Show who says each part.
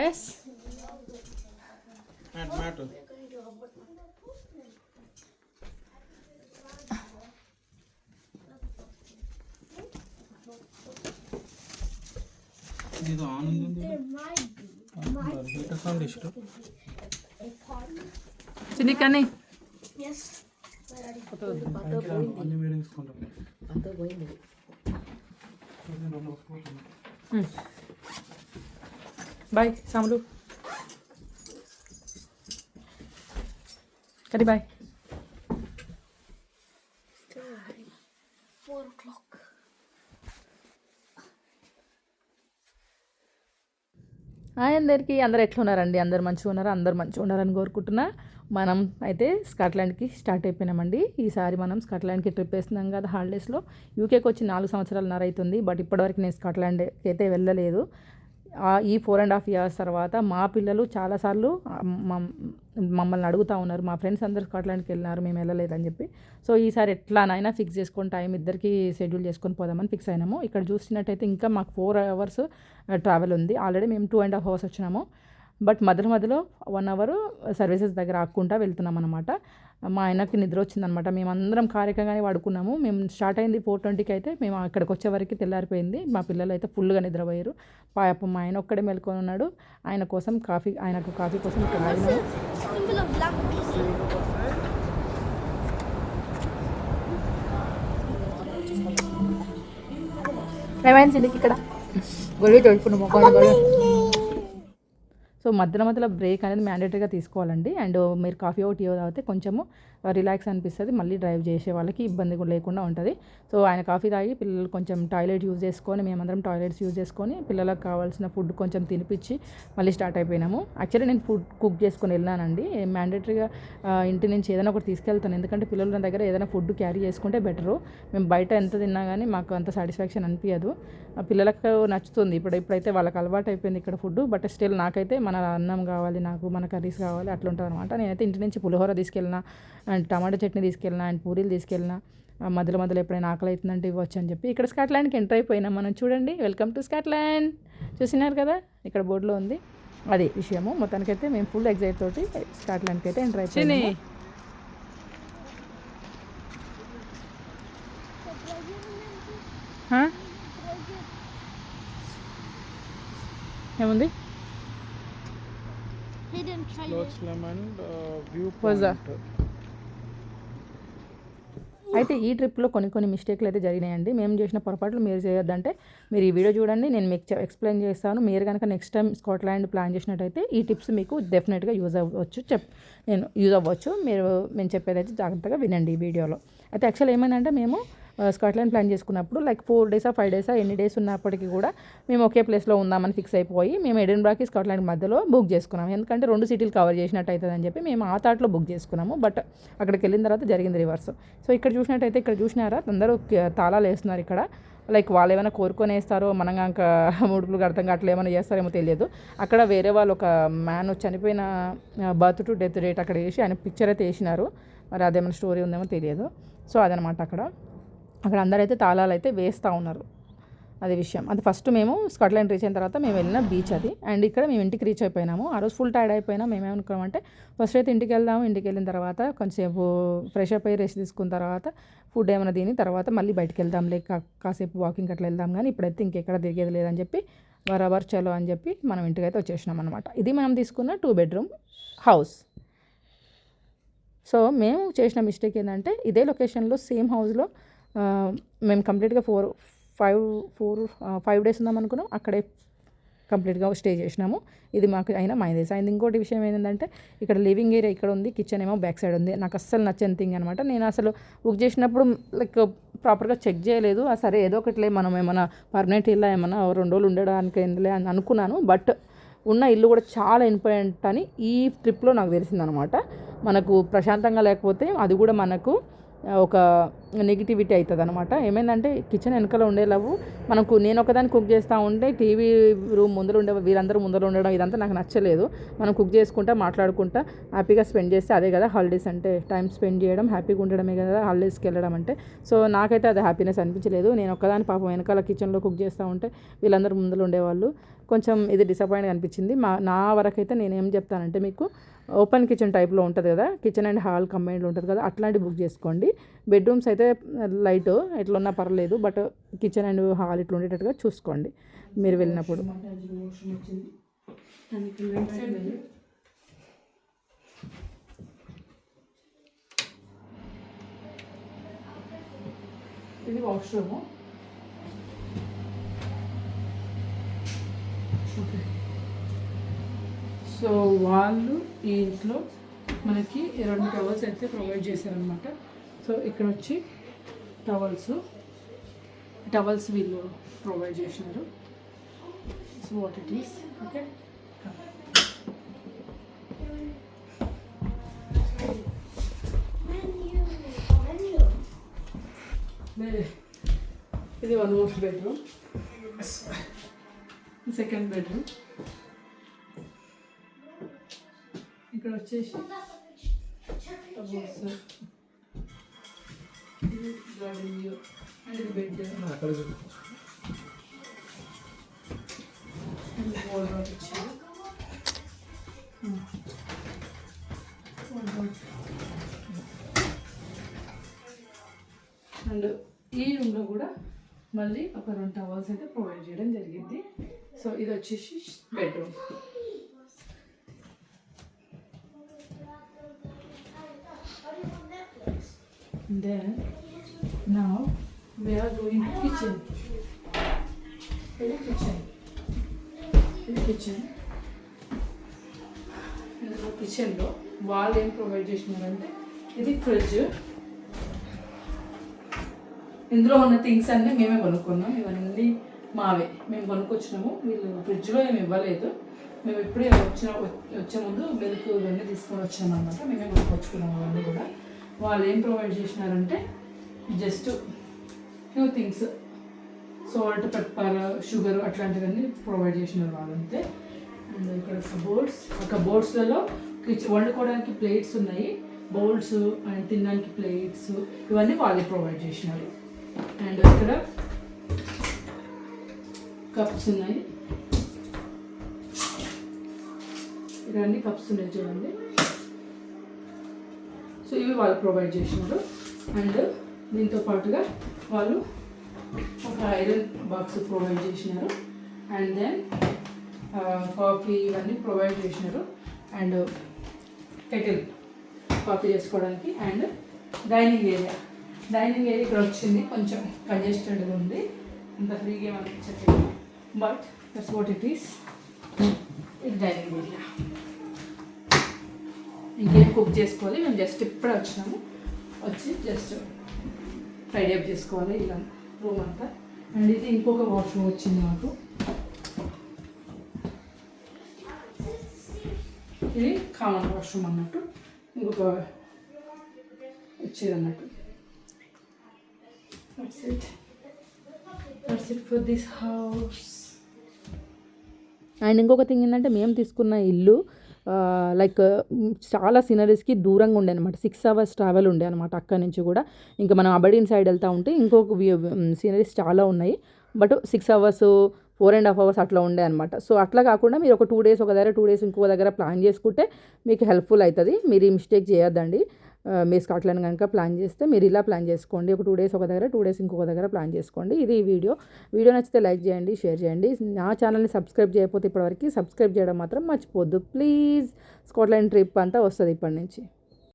Speaker 1: Yes
Speaker 2: ಇದು ಆನಂದ heater sound ಎಷ್ಟು
Speaker 1: చిన్ని కానీ
Speaker 2: అన్ని వేడి తీసుకుంటాం
Speaker 1: బాయ్ సాములు కడి బాయ్
Speaker 3: 4 o'clock.
Speaker 1: హాయ్ అందరికీ, అందరు ఎట్లున్నారండి? అందరు మంచిగా ఉన్నారా? అందరు మంచిగా ఉండాలని కోరుకుంటున్నా. మనం అయితే స్కాట్లాండ్కి స్టార్ట్ అయిపోయినామండి. ఈసారి మనం స్కాట్లాండ్కి ట్రిప్ వేస్తున్నాం కదా హాలిడేస్లో. యూకేకి వచ్చి 4 సంవత్సరాలన్నర అవుతుంది. బట్ ఇప్పటివరకు నేను స్కాట్లాండ్కి అయితే వెళ్ళలేదు. ఈ 4.5 years తర్వాత మా పిల్లలు చాలాసార్లు మమ్మల్ని అడుగుతూ ఉన్నారు, మా ఫ్రెండ్స్ అందరు స్కాట్లాండ్కి వెళ్ళినారు, మేము వెళ్ళలేదని చెప్పి. సో ఈసారి ఎట్లానైనా ఫిక్స్ చేసుకొని టైం ఇద్దరికి షెడ్యూల్ చేసుకొని పోదామని ఫిక్స్ అయినాము. ఇక్కడ చూసినట్టయితే ఇంకా మాకు 4 hours ట్రావెల్ ఉంది. ఆల్రెడీ మేము 2.5 hours వచ్చినాము. బట్ మధ్యలో 1 hour సర్వీసెస్ దగ్గర ఆక్కుంటా వెళ్తున్నాం అనమాట. మా ఆయనకి నిద్ర వచ్చిందనమాట. మేమందరం కారికంగానే పడుకున్నాము. మేము స్టార్ట్ అయింది 4:20కి అయితే మేము అక్కడికి వచ్చేవరకు తెల్లారిపోయింది. మా పిల్లలు అయితే ఫుల్గా నిద్రపోయారు. పాపం మా ఆయన ఒక్కడే మెలుకొని ఉన్నాడు. ఆయనకు కాఫీ కోసం ఇక్కడ ఆగినాము. ఏమైంది ఇక్కడ గొడవ చదువుకున్నాము. సో మధ్యలో బ్రేక్ అనేది మ్యాండేటరీగా తీసుకోవాలండి. అండ్ మీరు కాఫీ టీ తాగితే కొంచెము రిలాక్స్ అనిపిస్తుంది. మళ్ళీ డ్రైవ్ చేసే వాళ్ళకి ఇబ్బంది కూడా లేకుండా ఉంటుంది. సో ఆయన కాఫీ తాగి పిల్లలు కొంచెం టాయిలెట్ యూజ్ చేసుకొని, మేమందరం టాయిలెట్స్ యూజ్ చేసుకొని పిల్లలకు కావాల్సిన ఫుడ్ కొంచెం తినిపించి మళ్ళీ స్టార్ట్ అయిపోయినాము. యాక్చువల్లీ నేను ఫుడ్ కుక్ చేసుకొని వెళ్ళానండి. మ్యాండేటరీగా ఇంటి నుంచి ఏదైనా ఒకటి తీసుకెళ్తాను, ఎందుకంటే పిల్లల దగ్గర ఏదైనా ఫుడ్ క్యారీ చేసుకుంటే బెటరు. మేము బయట ఎంత తిన్నా కానీ మాకు అంత సాటిస్ఫాక్షన్ అనిపించదు. పిల్లలకు నచ్చుతుంది. ఇప్పుడైతే వాళ్ళకి అలవాటు అయిపోయింది ఇక్కడ ఫుడ్. బట్ స్టిల్ నాకైతే మన అన్నం కావాలి, మన కర్రీస్ కావాలి, అట్లా ఉంటుంది అనమాట. నేనైతే ఇంటి నుంచి పులిహోర తీసుకెళ్ళినా, అండ్ టమాటా చట్నీ తీసుకెళ్ళినా, అండ్ పూరీలు తీసుకెళ్ళినా, మధ్యలో ఎప్పుడైనా ఆకలి అవుతుందంటే ఇవ్వచ్చు అని చెప్పి ఇక్కడ స్కాట్లాండ్కి ఎంటర్ అయిపోయినాం మనం. చూడండి, వెల్కమ్ టు స్కాట్లాండ్ చూసినారు కదా, ఇక్కడ బోర్డులో ఉంది. అదే విషయము. మొత్తానికైతే మేము ఫుల్ ఎగ్జైట్ తోటి స్కాట్లాండ్కి అయితే ఎంటర్ అయిపోయినాము. ఏముంది? అయితే ఈ ట్రిప్లో కొన్ని మిస్టేక్లు అయితే జరిగినాయండి. మేము చేసిన పొరపాట్లు మీరు చేయొద్దంటే మీరు ఈ వీడియో చూడండి, నేను మీకు ఎక్స్ప్లెయిన్ చేస్తాను. మీరు కనుక నెక్స్ట్ టైం స్కాట్లాండ్ ప్లాన్ చేసినట్టయితే ఈ టిప్స్ మీకు డెఫినెట్గా యూజ్ అవ్వచ్చు. మేము చెప్పేదైతే జాగ్రత్తగా వినండి ఈ వీడియోలో. అయితే యాక్చువల్ ఏమైందంటే మేము స్కాట్లాండ్ ప్లాన్ చేసుకున్నప్పుడు 4 days 5 days ఎన్ని డేస్ ఉన్నప్పటికీ కూడా మేము ఒకే ప్లేస్లో ఉందామని ఫిక్స్ అయిపోయి మేము ఎడిన్బరాకి స్కాట్లాండ్ మధ్యలో బుక్ చేసుకున్నాము. ఎందుకంటే 2 సిటీలు కవర్ చేసినట్టు అవుతుందని చెప్పి మేము ఆ థాట్లో బుక్ చేసుకున్నాము. బట్ అక్కడికి వెళ్ళిన తర్వాత జరిగింది రివర్స్. సో ఇక్కడ చూసినట్టయితే, ఇక్కడ చూసినారా అందరూ తాళాలు వేస్తున్నారు ఇక్కడ. వాళ్ళు ఏమైనా కోరుకొని వేస్తారో, మనం ఇంకా ముడుపులు కడతాం అట్లా ఏమైనా చేస్తారేమో తెలియదు. అక్కడ వేరే వాళ్ళు ఒక మ్యాన్ చనిపోయిన బర్త్ టు డెత్ డేట్ అక్కడ వేసి ఆయన పిక్చర్ అయితే వేసినారు. మరి అదేమైనా స్టోరీ ఉందేమో తెలియదు. సో అదనమాట, అక్కడ అందరైతే తాళాలు అయితే వేస్తూ ఉన్నారు. అది విషయం. అది ఫస్ట్ మేము స్కాట్లాండ్ రీచ్ అయిన తర్వాత మేము వెళ్ళిన బీచ్ అది. అండ్ ఇక్కడ మేము ఇంటికి రీచ్ అయిపోయినాము. ఆ రోజు ఫుల్ టైర్డ్ అయిపోయినాం. మేమేమనుకున్నామంటే ఫస్ట్ అయితే ఇంటికి వెళ్దాము, ఇంటికి వెళ్ళిన తర్వాత కొంచెంసేపు ఫ్రెష్ అప్ అయ్యి రెస్ట్ తీసుకున్న తర్వాత ఫుడ్ ఏమైనా తిని తర్వాత మళ్ళీ బయటికి వెళ్దాం, కాసేపు వాకింగ్ అట్లా వెళ్దాం. కానీ ఇప్పుడైతే ఇంకెక్కడ తిరిగేది లేదని చెప్పి బరాబర్ చలో అని చెప్పి మనం ఇంటికైతే వచ్చేసినాం అనమాట. ఇది మనం తీసుకున్న 2 bedroom హౌస్. సో మేము చేసిన మిస్టేక్ ఏంటంటే ఇదే లొకేషన్లో సేమ్ హౌస్లో మేము కంప్లీట్గా 5 days ఉందాం అనుకున్నాం. అక్కడే కంప్లీట్గా స్టే చేసినాము. ఇది మాకు అయినా మైనస్ అయింది. ఇంకోటి విషయం ఏంటంటే ఇక్కడ లివింగ్ ఏరియా ఇక్కడ ఉంది, కిచెన్ ఏమో బ్యాక్ సైడ్ ఉంది. నాకు అస్సలు నచ్చని థింగ్ అనమాట. నేను అసలు బుక్ చేసినప్పుడు ప్రాపర్గా చెక్ చేయలేదు. సరే ఏదో ఒకటిలే, మనం ఏమైనా పర్మనెంట్ ఇల్లు ఏమైనా 2 రోజులు ఉండడానికి ఏందిలే అని అనుకున్నాను. బట్ ఉన్న ఇల్లు కూడా చాలా ఇంపార్టెంట్ అని ఈ ట్రిప్లో నాకు తెలిసిందనమాట. మనకు ప్రశాంతంగా లేకపోతే అది కూడా మనకు ఒక నెగిటివిటీ అవుతుంది అనమాట. ఏమైందంటే కిచెన్ వెనకాల ఉండేలావు మనకు నేను ఒకదాన్ని కుక్ చేస్తూ ఉంటే టీవీ రూమ్ ముందర ఉండే వీళ్ళందరూ ముందర ఉండడం ఇదంతా నాకు నచ్చలేదు. మనం కుక్ చేసుకుంటా మాట్లాడుకుంటా హ్యాపీగా స్పెండ్ చేస్తే అదే కదా హాలిడేస్ అంటే, టైం స్పెండ్ చేయడం హ్యాపీగా ఉండడమే కదా హాలిడేస్కి వెళ్ళడం అంటే. సో నాకైతే అది హ్యాపీనెస్ అనిపించలేదు. నేను ఒక్కదాని పాపం వెనకాల కిచెన్లో కుక్ చేస్తూ ఉంటే వీళ్ళందరూ ముందర ఉండేవాళ్ళు. కొంచెం ఇది డిసప్పాయింట్ అనిపించింది. నా వరకైతే నేను ఏం చెప్తానంటే మీకు ఓపెన్ కిచెన్ టైప్లో ఉంటుంది కదా, కిచెన్ అండ్ హాల్ కంబైన్లో ఉంటుంది కదా, అట్లాంటి బుక్ చేసుకోండి. బెడ్రూమ్స్ అయితే లైట్ ఎట్లా ఉన్నా పర్లేదు, బట్ కిచెన్ అండ్ హాల్ ఇట్లా ఉండేటట్టుగా చూసుకోండి మీరు వెళ్ళినప్పుడు. ఇది వాష్రూము. ఓకే, సో వాళ్ళు ఈ ఇంట్లో మనకి 2 టవల్స్ అయితే ప్రొవైడ్ చేశారనమాట. సో ఇక్కడ వచ్చి టవల్స్ వీళ్ళు ప్రొవైడ్ చేసినారు. So what it is. Okay, ఇది 1 మోస్ట్ బెడ్రూమ్, సెకండ్ బెడ్రూమ్. ఇక్కడ వచ్చేసి అండ్ ఇది బెడ్ అండ్ ఈ రూమ్లో కూడా మళ్ళీ ఒక 2 టవల్స్ అయితే ప్రొవైడ్ చేయడం జరిగింది. సో ఇది వచ్చేసి bedroom. Then now we are going to kitchen. కిచెన్లో వాళ్ళు ఏం ప్రొవైడ్ చేసినారంటే ఇది ఫ్రిడ్జ్. ఇందులో ఉన్న థింగ్స్ అన్నీ మేమే కొనుక్కున్నాం. ఇవన్నీ మావే, మేము కొనుక్కొచ్చినాము. వీళ్ళు ఫ్రిడ్జ్లో ఏమి ఇవ్వలేదు. మేము ఇప్పుడే వచ్చే ముందు మిల్క్ ఇవన్నీ తీసుకొని వచ్చాము అనమాట. మేమే కొనుక్కొచ్చుకున్నాము అవన్నీ కూడా. వాళ్ళు ఏం ప్రొవైడ్ చేసినారంటే just few things, salt, pepper, sugar అట్లాంటివన్నీ ప్రొవైడ్ చేసినారు వాళ్ళంతే. అండ్ ఇక్కడ కబోర్డ్స్లలో వండుకోవడానికి ప్లేట్స్ ఉన్నాయి, బౌల్స్ అండ్ తినడానికి ప్లేట్స్, ఇవన్నీ వాళ్ళే ప్రొవైడ్ చేసినారు. అండ్ ఇక్కడ కప్స్ ఉన్నాయి, ఇవన్నీ కప్స్ ఉన్నాయి చూడండి. సో ఇవి వాళ్ళు ప్రొవైడ్ చేసినారు. అండ్ దీంతో పాటుగా వాళ్ళు ఒక ఐరన్ బాక్స్ ప్రొవైడ్ చేసినారు. అండ్ దెన్ కాఫీ ఇవన్నీ ప్రొవైడ్ చేసినారు. అండ్ కెటిల్ కాఫీ చేసుకోవడానికి. అండ్ డైనింగ్ ఏరియా ఇక్కడ వచ్చింది. కొంచెం కంజెస్టెడ్గా ఉంది, అంత ఫ్రీగా ఏమనిపించట్లేదు, but that's what it is. ఇది డైనింగ్ ఏరియా. ఇంకేం కుక్ చేసుకోవాలి, మేము జస్ట్ ఇప్పుడే వచ్చినాము. వచ్చి జస్ట్ టైడీ అప్ చేసుకోవాలి ఇలా రూమ్ అంతా. అండ్ ఇది ఇంకొక వాష్రూమ్ వచ్చింది మాకు. ఇది కామన్ వాష్రూమ్ అన్నట్టు, ఇంకొక వచ్చేది అన్నట్టు. That's it for this house. And ఇంకొక థింగ్ ఏంటంటే మేము తీసుకున్న ఇల్లు లైక్ చాలా సీనరీస్కి దూరంగా ఉండే అనమాట. 6 hours ట్రావెల్ ఉండే అనమాట అక్కడి నుంచి కూడా. ఇంకా మనం అబడీన్ సైడ్ వెళ్తూ ఉంటే ఇంకొక సీనరీస్ చాలా ఉన్నాయి, బట్ 6 hours 4.5 hours అట్లా ఉండే అనమాట. సో అట్లా కాకుండా మీరు ఒక 2 days ఒక దగ్గర, 2 days ఇంకో దగ్గర ప్లాన్ చేసుకుంటే మీకు హెల్ప్ఫుల్ అవుతుంది. మీరు ఈ మిస్టేక్ చేయొద్దండి. మీరు స్కాట్లాండ్ కనుక ప్లాన్ చేస్తే మీరు ఇలా ప్లాన్ చేసుకోండి. ఒక 2 days ఒక దగ్గర, 2 days ఇంకొక దగ్గర ప్లాన్ చేసుకోండి. ఇది ఈ వీడియో నచ్చితే లైక్ చేయండి, షేర్ చేయండి. నా ఛానల్ని సబ్స్క్రైబ్ చేయకపోతే ఇప్పటివరకు సబ్స్క్రైబ్ చేయడం మాత్రం మర్చిపోద్దు ప్లీజ్. స్కాట్లాండ్ ట్రిప్ అంతా వస్తుంది ఇప్పటి నుంచి.